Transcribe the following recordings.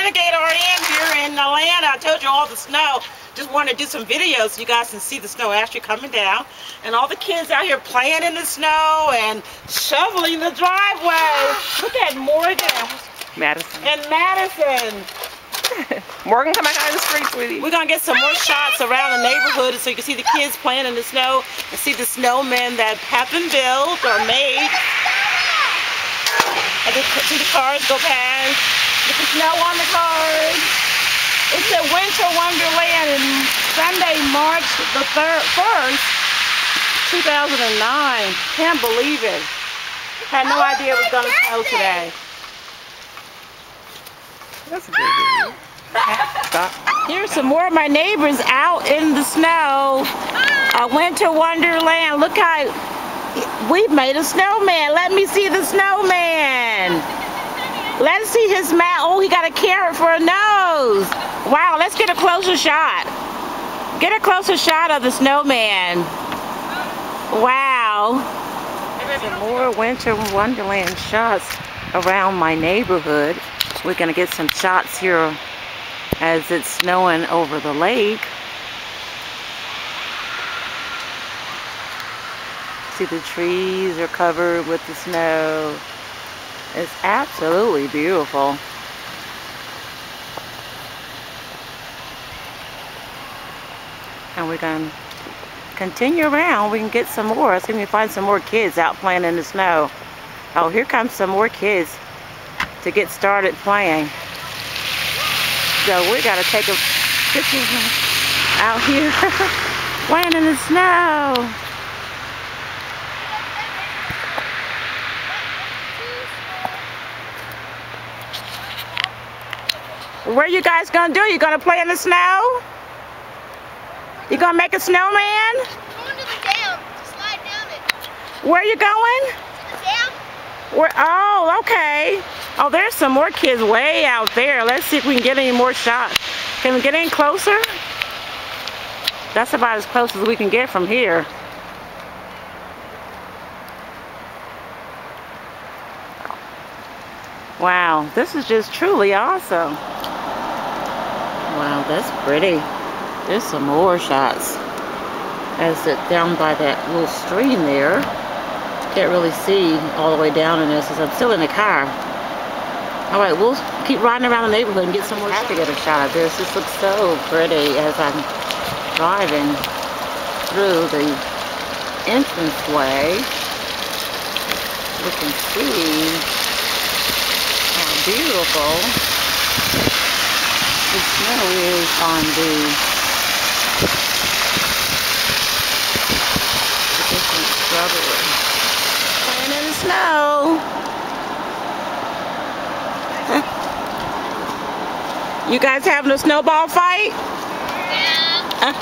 Renegade RN here in Atlanta. I told you all the snow. Just wanted to do some videos so you guys can see the snow actually coming down. And all the kids out here playing in the snow and shoveling the driveway. Look at Morgan. Madison. And Madison. Morgan, come back out in the streets with you. We're going to get some more shots around the neighborhood so you can see the kids playing in the snow and see the snowmen that have been built or made. And see the cars go past. With the snow on the cars. It's a winter wonderland in Sunday, March the 1st, 2009. Can't believe it. Had no idea it was going to snow today. That's a good video. Stop. Here's some more of my neighbors out in the snow. A winter wonderland. Look how we've made a snowman. Let me see the snowman. Let's see his mouth. Oh, he got a carrot for a nose. Wow, let's get a closer shot. Get a closer shot of the snowman. Wow. Some more winter wonderland shots around my neighborhood. We're going to get some shots here as it's snowing over the lake. See, the trees are covered with the snow. It's absolutely beautiful. And we're going to continue around. We can get some more. I see we can find some more kids out playing in the snow. Oh, here comes some more kids to get started playing. So we got to take a picture out here playing in the snow. What are you guys gonna do? You gonna play in the snow? You gonna make a snowman? Going to the dam to slide down it. Where are you going? To the dam. Where? Oh, okay. Oh, there's some more kids way out there. Let's see if we can get any more shots. Can we get any closer? That's about as close as we can get from here. Wow, this is just truly awesome. Wow, that's pretty. There's some more shots. As it down by that little stream there. Can't really see all the way down in this because I'm still in the car. Alright, we'll keep riding around the neighborhood and get some more shots to get a shot of this. This looks so pretty as I'm driving through the entranceway. We can see how beautiful the snow is on the different shrubbery. Playing in the snow. You guys having a snowball fight? Yeah.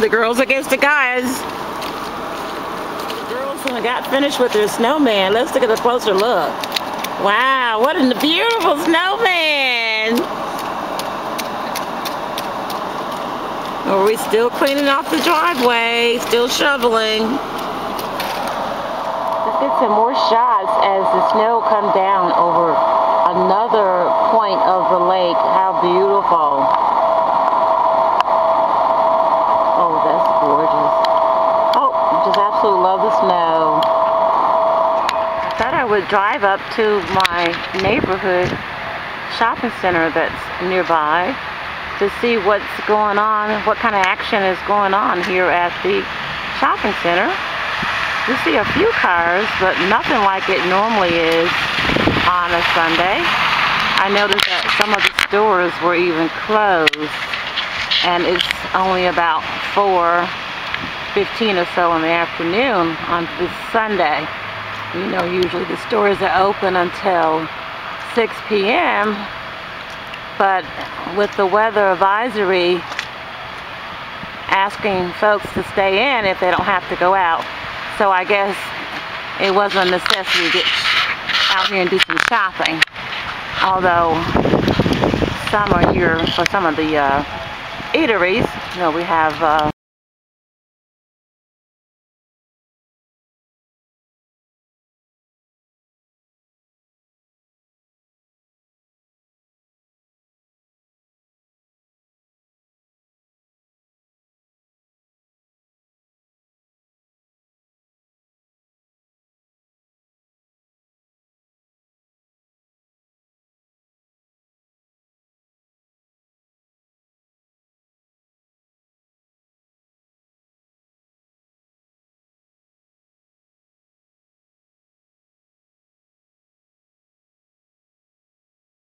The girls against the guys. The girls got finished with their snowman. Let's take a closer look. Wow, what a beautiful snowman. Are we still cleaning off the driveway? Still shoveling. Let's get some more shots as the snow comes down over another point of the lake. How beautiful. Oh, that's gorgeous. Oh, just absolutely love the snow. I thought I would drive up to my neighborhood shopping center that's nearby to see what's going on, what kind of action is going on here at the shopping center. We see a few cars, but nothing like it normally is on a Sunday. I noticed that some of the stores were even closed, and it's only about 4:15 or so in the afternoon on this Sunday. You know, usually the stores are open until 6 p.m., but with the weather advisory asking folks to stay in if they don't have to go out. So I guess it wasn't a necessity to get out here and do some shopping. Although some are here for some of the eateries. You know, we have